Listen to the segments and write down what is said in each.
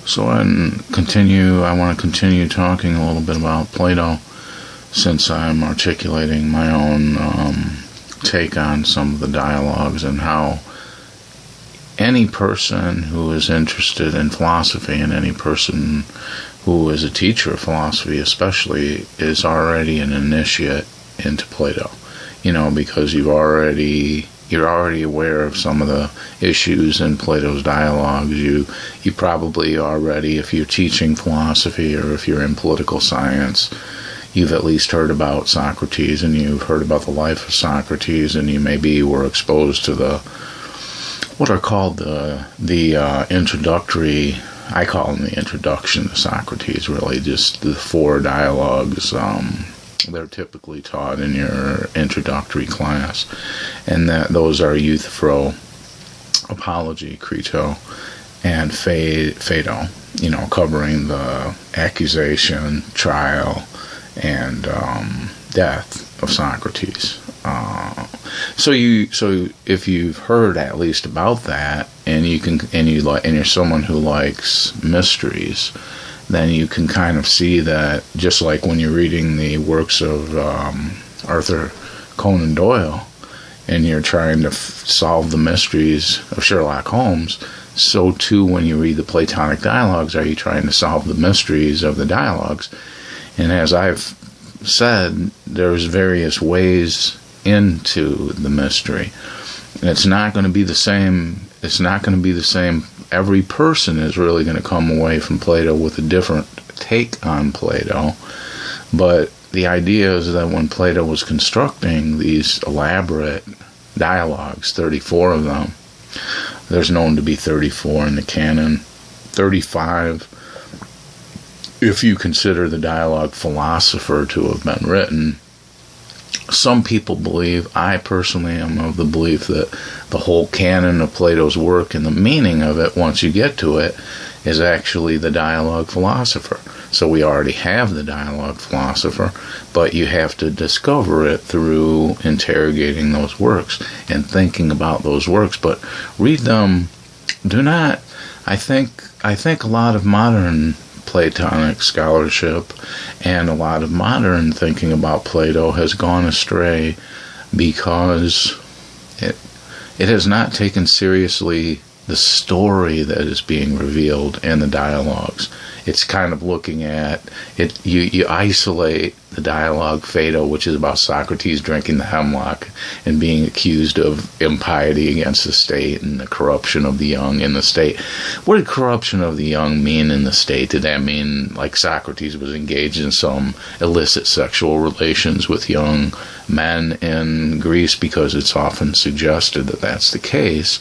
So I want to continue talking a little bit about Plato, since I'm articulating my own take on some of the dialogues and how any person who is interested in philosophy, and any person who is a teacher of philosophy especially, is already an initiate into Plato. Because you're already aware of some of the issues in Plato's dialogues. You probably already, if you're teaching philosophy or if you're in political science, you've at least heard about Socrates, and you've heard about the life of Socrates, and you maybe were exposed to what are called the introductory, I call them the introduction to Socrates, really, just the 4 dialogues. They're typically taught in your introductory class, and those are euthyphro, apology, creto, and phaedo, covering the accusation, trial, and death of Socrates. So if you've heard at least about that, and you're someone who likes mysteries, then you can kind of see that, just like when you're reading the works of Arthur Conan Doyle, and you're trying to solve the mysteries of Sherlock Holmes, so too when you read the Platonic dialogues, are you trying to solve the mysteries of the dialogues. And as I've said, there's various ways into the mystery. And it's not going to be the same. Every person is really going to come away from Plato with a different take on Plato. But the idea is that when Plato was constructing these elaborate dialogues, 34 of them, there's known to be 34 in the canon, 35 if you consider the dialogue philosopher to have been written. Some people believe, I personally am of the belief, that the whole canon of Plato's work and the meaning of it, once you get to it, is actually the dialogue philosopher. So we already have the dialogue philosopher, but you have to discover it through interrogating those works and thinking about those works. But read them. I think a lot of modern Platonic scholarship and a lot of modern thinking about Plato has gone astray because it has not taken seriously the story that is being revealed in the dialogues. It's kind of looking at it. You isolate the dialogue Phaedo, which is about Socrates drinking the hemlock and being accused of impiety against the state and the corruption of the young in the state. What did corruption of the young mean in the state? Did that mean like Socrates was engaged in some illicit sexual relations with young men in Greece? Because it's often suggested that that's the case.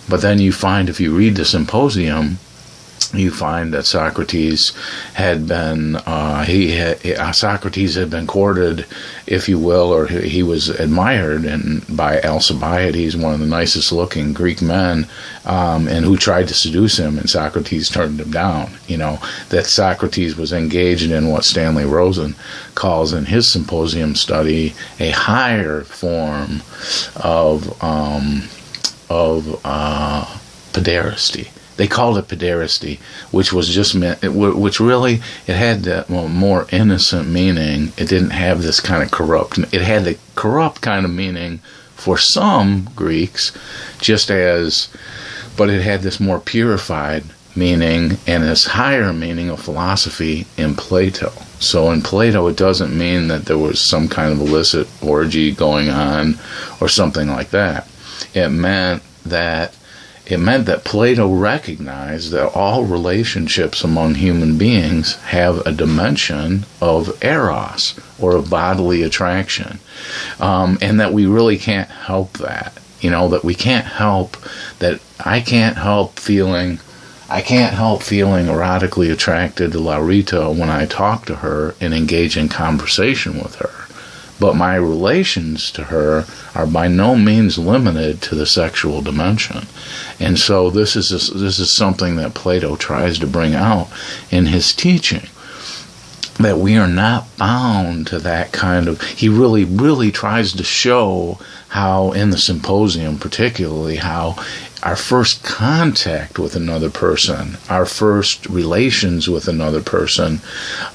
But then you find, if you read the Symposium, you find that Socrates had been Socrates had been courted, if you will, or he was admired by Alcibiades, one of the nicest looking Greek men, and who tried to seduce him, and Socrates turned him down. That Socrates was engaged in what Stanley Rosen calls in his Symposium study a higher form of pederasty. They called it pederasty, which was just meant, which really, it had that more innocent meaning. It didn't have this kind of corrupt. It had the corrupt kind of meaning for some Greeks, but it had this more purified meaning and this higher meaning of philosophy in Plato. So in Plato, it doesn't mean that there was some kind of illicit orgy going on or something like that. It meant that Plato recognized that all relationships among human beings have a dimension of eros, or of bodily attraction, and that we really can't help that. That we can't help that. I can't help feeling erotically attracted to Laurita when I talk to her and engage in conversation with her. But my relations to her are by no means limited to the sexual dimension. And so this is something that Plato tries to bring out in his teaching, that we are not bound to that kind of... He really, really tries to show how, in the Symposium particularly, how our first contact with another person, our first relations with another person,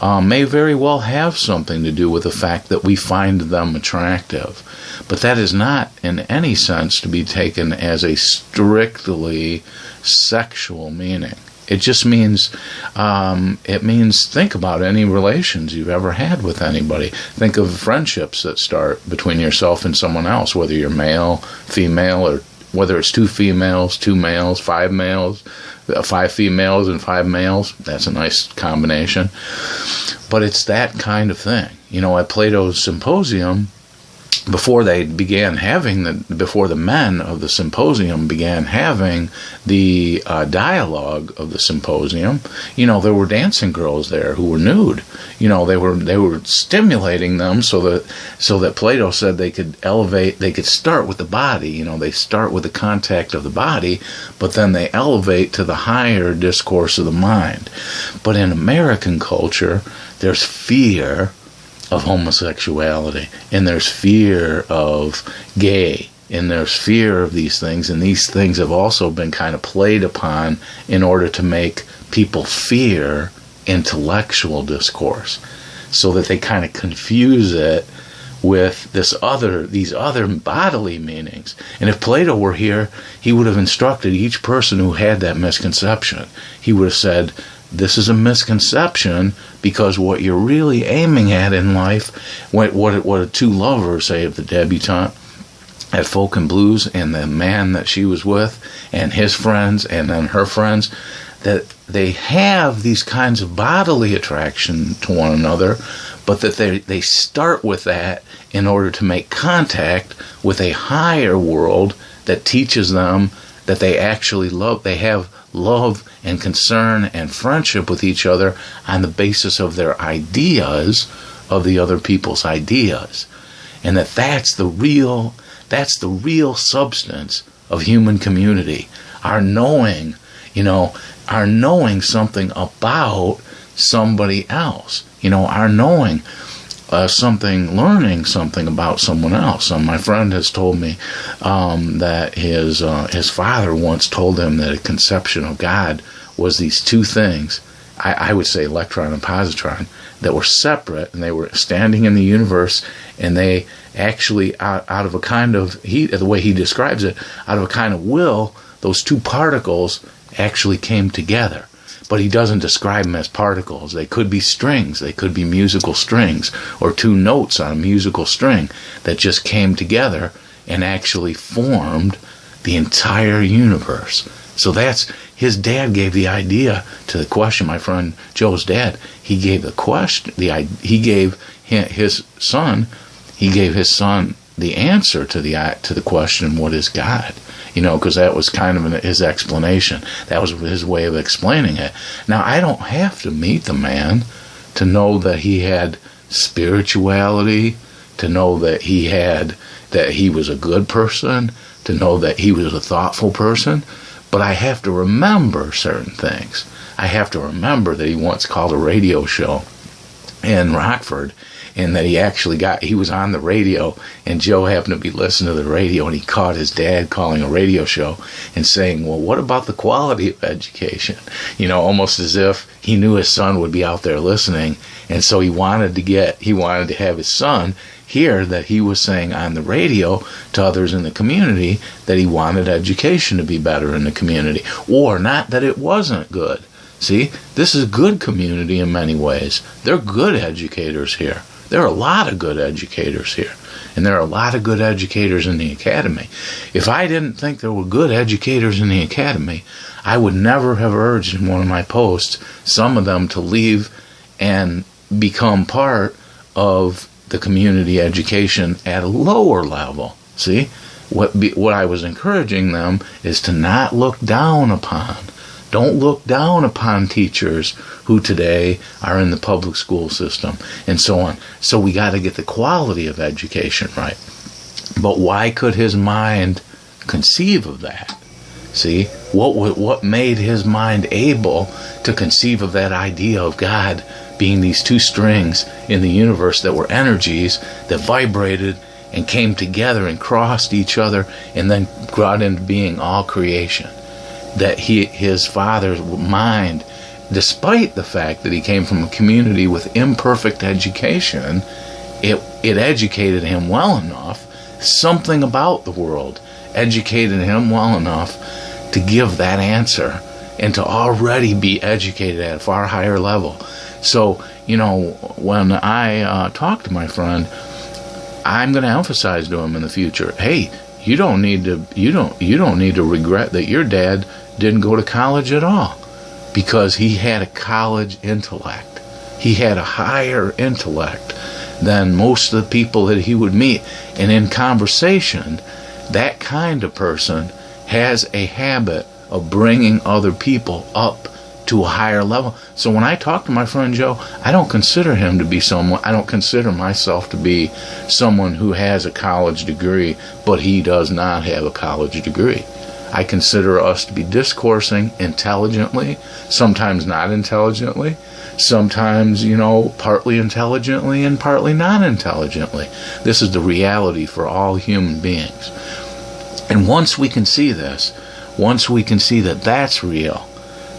may very well have something to do with the fact that we find them attractive. But that is not in any sense to be taken as a strictly sexual meaning. It just means, think about any relations you've ever had with anybody. Think of friendships that start between yourself and someone else, whether you're male, female, or whether it's 2 females, 2 males, 5 males, 5 females and 5 males. That's a nice combination. But it's that kind of thing. At Plato's symposium, before the men of the symposium began having the dialogue of the symposium, there were dancing girls there who were nude. They were stimulating them so that Plato said they could elevate. They could start with the body. They start with the contact of the body, but then they elevate to the higher discourse of the mind. But in American culture, there's fear of homosexuality, and there's fear of gay, and there's fear of these things, and these things have also been kind of played upon in order to make people fear intellectual discourse, so that they kind of confuse it with these other bodily meanings. And if Plato were here, he would have instructed each person who had that misconception. He would have said, this is a misconception, because what you're really aiming at in life, what 2 lovers say of the debutante at Folk and Blues, and the man that she was with, and his friends, and then her friends, that they have these kinds of bodily attraction to one another, but that they start with that in order to make contact with a higher world that teaches them that they actually love. They have love and concern and friendship with each other on the basis of their ideas, of the other people's ideas, and that's the real substance of human community. Our knowing something about somebody else. Our knowing learning something about someone else. My friend has told me that his father once told him that a conception of God was these 2 things, I would say electron and positron, that were separate, and they were standing in the universe, and they actually, out of a kind of, the way he describes it, out of a kind of will, those 2 particles actually came together. But he doesn't describe them as particles. They could be strings. They could be musical strings, or 2 notes on a musical string that just came together and actually formed the entire universe. So his dad gave the idea to the question. My friend Joe's dad, he gave the question. He gave his son the answer to the question, what is God? Because that was kind of his explanation. That was his way of explaining it. Now, I don't have to meet the man to know that he had spirituality, to know that he was a good person, to know that he was a thoughtful person, but I have to remember certain things. I have to remember that he once called a radio show in Rockford, and that he was on the radio, and Joe happened to be listening to the radio, and he caught his dad calling a radio show and saying, well, what about the quality of education? Almost as if he knew his son would be out there listening, and so he wanted to have his son hear that he was saying on the radio to others in the community that he wanted education to be better in the community, or not that it wasn't good. See, this is a good community in many ways. They're good educators here. There are a lot of good educators here, and there are a lot of good educators in the academy. If I didn't think there were good educators in the academy, I would never have urged in one of my posts some of them to leave and become part of the community education at a lower level. See, what I was encouraging them is to not look down upon. Don't look down upon teachers who today are in the public school system and so on. So we got to get the quality of education right. But why could his mind conceive of that? See, what made his mind able to conceive of that idea of God being these 2 strings in the universe that were energies that vibrated and came together and crossed each other and then brought into being all creation. That his father's mind, despite the fact that he came from a community with imperfect education, it educated him well enough. Something about the world educated him well enough to give that answer and to already be educated at a far higher level. So, when I talk to my friend, I'm going to emphasize to him in the future, hey, you don't need to regret that your dad didn't go to college at all, because he had a college intellect. He had a higher intellect than most of the people that he would meet. And in conversation, that kind of person has a habit of bringing other people up to a higher level. So when I talk to my friend Joe, I don't consider myself to be someone who has a college degree, but he does not have a college degree. I consider us to be discoursing intelligently, sometimes not intelligently, sometimes, partly intelligently and partly not intelligently. This is the reality for all human beings. And once we can see this, once we can see that that's real,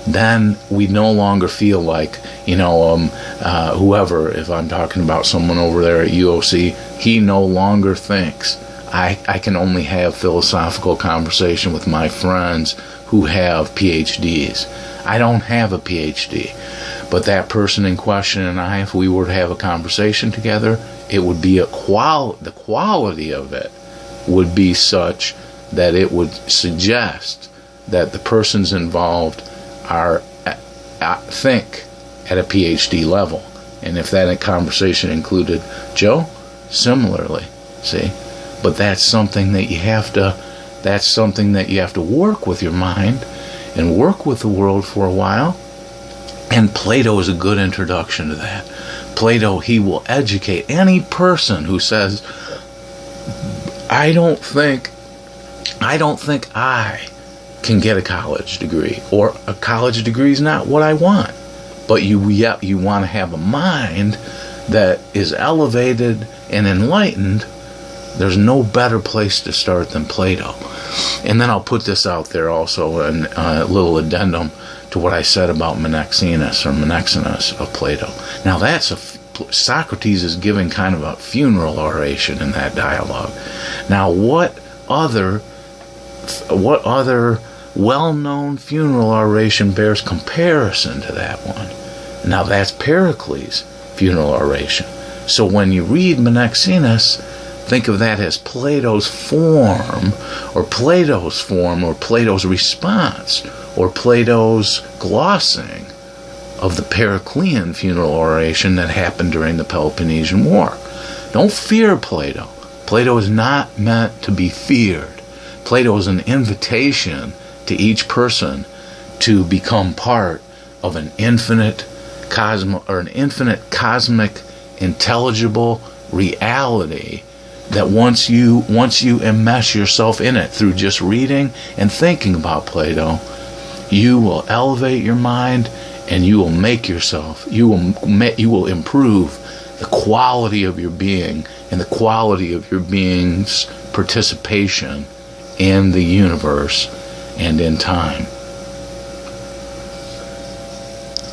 then we no longer feel like, whoever, if I'm talking about someone over there at UOC, he no longer thinks I can only have philosophical conversation with my friends who have PhDs. I don't have a PhD. But that person in question and I, if we were to have a conversation together, it would be the quality of it would be such that it would suggest that the persons involved think at a PhD level. And if that conversation included Joe, similarly, see? But that's something that you have to work with your mind and work with the world for a while. And Plato is a good introduction to that. Plato, he will educate any person who says, I don't think I can get a college degree, or a college degree is not what I want. But you want to have a mind that is elevated and enlightened. There's no better place to start than Plato. And then I'll put this out there also, in a little addendum to what I said about Menexenus of Plato. Now Socrates is giving kind of a funeral oration in that dialogue. Now what other well-known funeral oration bears comparison to that one? Now that's Pericles' funeral oration. So when you read Menexenus, think of that as Plato's form, or Plato's response, or Plato's glossing of the Periclean funeral oration that happened during the Peloponnesian War. Don't fear Plato. Plato is not meant to be feared. Plato is an invitation to each person to become part of an infinite cosmic intelligible reality that once you enmesh yourself in it through just reading and thinking about Plato, you will elevate your mind and you will improve the quality of your being and the quality of your being's participation in the universe and in time.